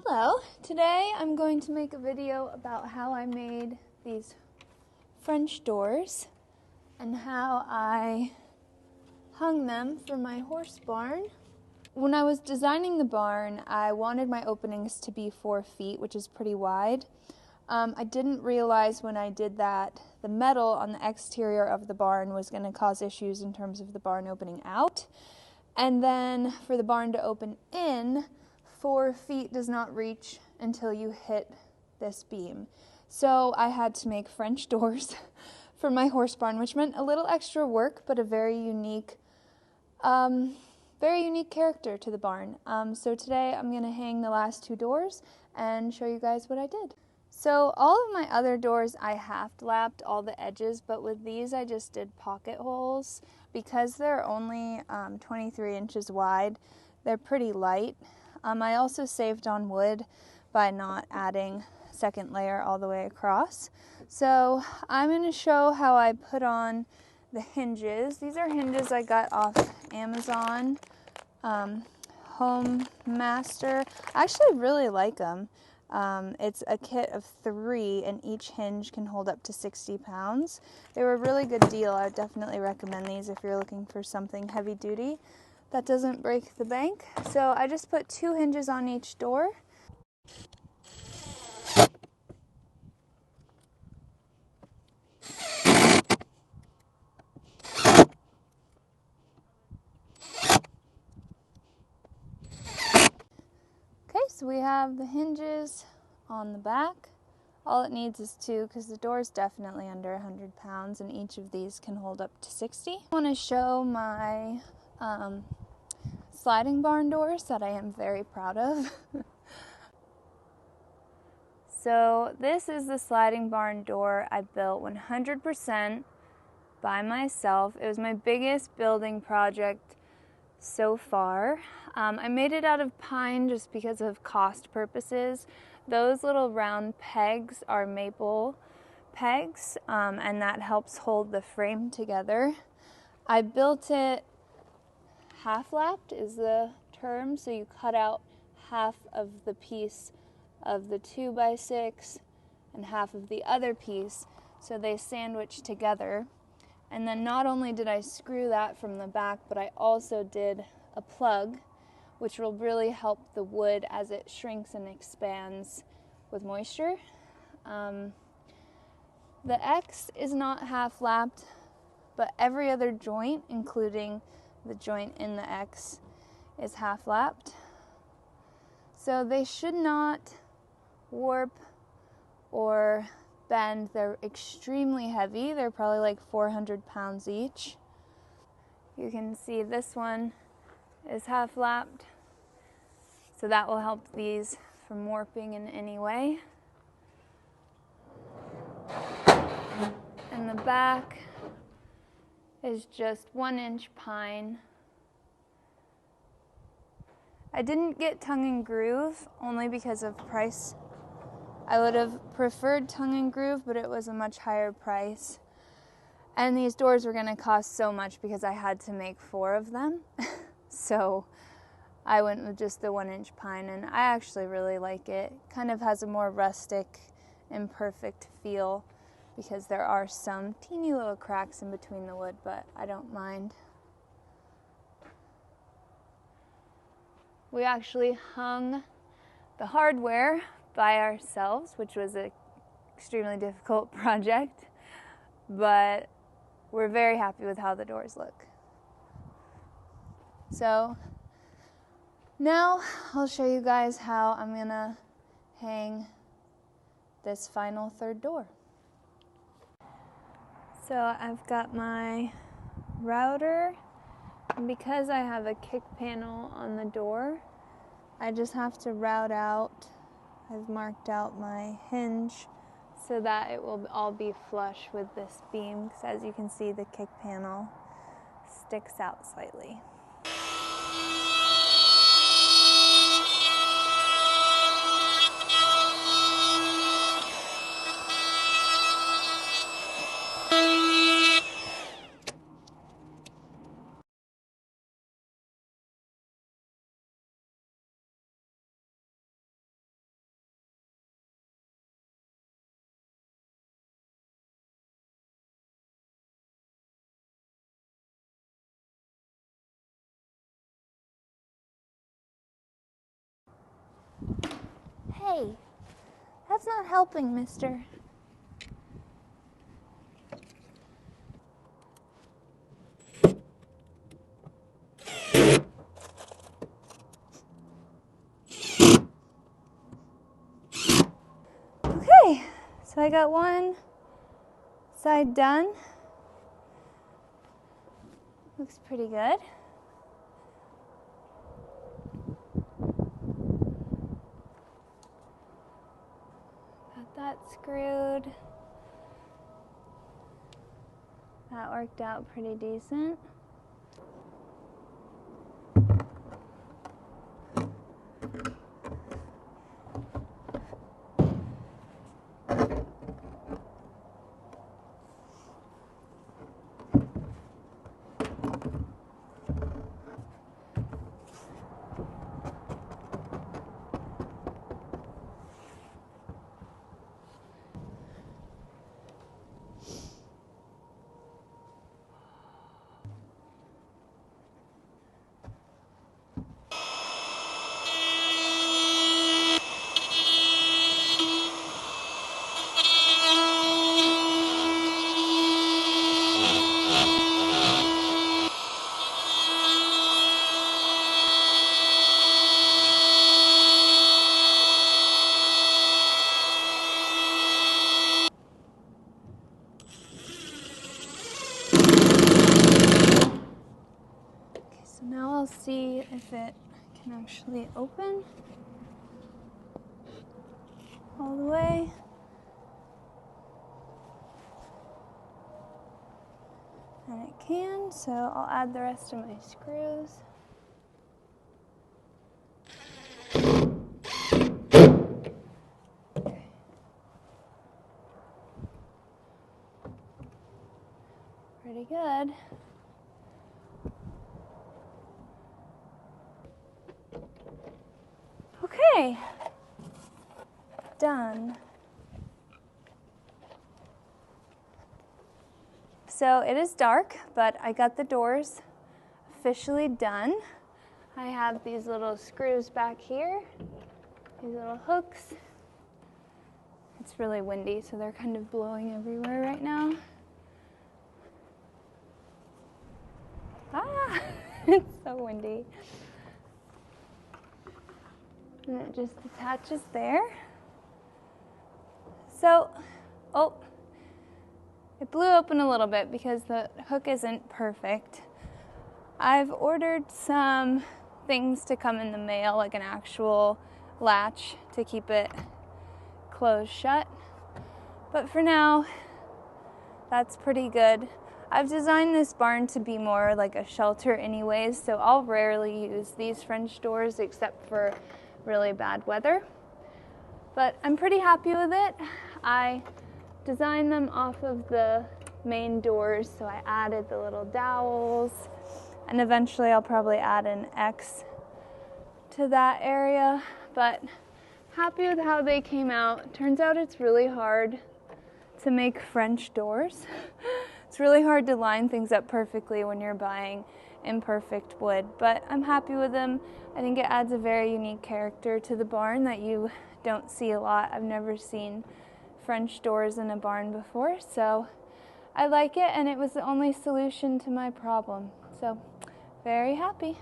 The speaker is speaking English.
Hello, today I'm going to make a video about how I made these French doors and how I hung them for my horse barn. When I was designing the barn, I wanted my openings to be 4 feet, which is pretty wide. I didn't realize when I did that the metal on the exterior of the barn was going to cause issues in terms of the barn opening out. And then for the barn to open in, 4 feet does not reach until you hit this beam. So I had to make French doors for my horse barn, which meant a little extra work, but a very unique character to the barn. So today I'm going to hang the last 2 doors and show you guys what I did. So all of my other doors I half-lapped all the edges, but with these I just did pocket holes. Because they're only 23 inches wide, they're pretty light. I also saved on wood by not adding second layer all the way across. So I'm going to show how I put on the hinges. These are hinges I got off Amazon, Home Master. I actually really like them. It's a kit of 3 and each hinge can hold up to 60 pounds. They were a really good deal. I would definitely recommend these if you're looking for something heavy duty that doesn't break the bank. So I just put 2 hinges on each door. Okay, so we have the hinges on the back. All it needs is 2 because the door is definitely under 100 pounds and each of these can hold up to 60. I want to show my sliding barn doors that I am very proud of. So this is the sliding barn door I built 100% by myself. It was my biggest building project so far. I made it out of pine just because of cost purposes. Those little round pegs are maple pegs, and that helps hold the frame together. I built it half-lapped is the term, so you cut out half of the piece of the 2x6 and half of the other piece, so they sandwich together. And then not only did I screw that from the back, but I also did a plug, which will really help the wood as it shrinks and expands with moisture. The X is not half-lapped, but every other joint, including the joint in the X, is half-lapped. So they should not warp or bend. They're extremely heavy. They're probably like 400 pounds each. You can see this one is half-lapped, so that will help these from warping in any way. And the back is just 1-inch pine. I didn't get tongue and groove only because of price. I would have preferred tongue and groove, but it was a much higher price. And these doors were going to cost so much because I had to make 4 of them. So I went with just the 1-inch pine, and I actually really like it. It kind of has a more rustic, imperfect feel because there are some teeny little cracks in between the wood, but I don't mind. We actually hung the hardware by ourselves, which was an extremely difficult project, but we're very happy with how the doors look. So now I'll show you guys how I'm gonna hang this final 3rd door. So I've got my router, and because I have a kick panel on the door, I just have to route out. I've marked out my hinge so that it will all be flush with this beam, because as you can see, the kick panel sticks out slightly. Hey, that's not helping, mister. Okay, so I got one side done. Looks pretty good. Got that screwed. That worked out pretty decent. So now I'll see if it can actually open all the way. And it can, so I'll add the rest of my screws. Okay. Pretty good. Okay, done. So it is dark, but I got the doors officially done. I have these little screws back here, these little hooks. It's really windy, so they're kind of blowing everywhere right now. Ah, it's so windy. And it just attaches there. So, oh, it blew open a little bit because the hook isn't perfect. I've ordered some things to come in the mail, like an actual latch to keep it closed shut. But for now, that's pretty good. I've designed this barn to be more like a shelter anyways, so I'll rarely use these French doors except for really bad weather. But I'm pretty happy with it. I designed them off of the main doors, so I added the little dowels, and eventually I'll probably add an X to that area, but happy with how they came out. Turns out it's really hard to make French doors. It's really hard to line things up perfectly when you're buying imperfect wood, but I'm happy with them. I think it adds a very unique character to the barn that you don't see a lot. I've never seen French doors in a barn before, so I like it, and it was the only solution to my problem. So, very happy.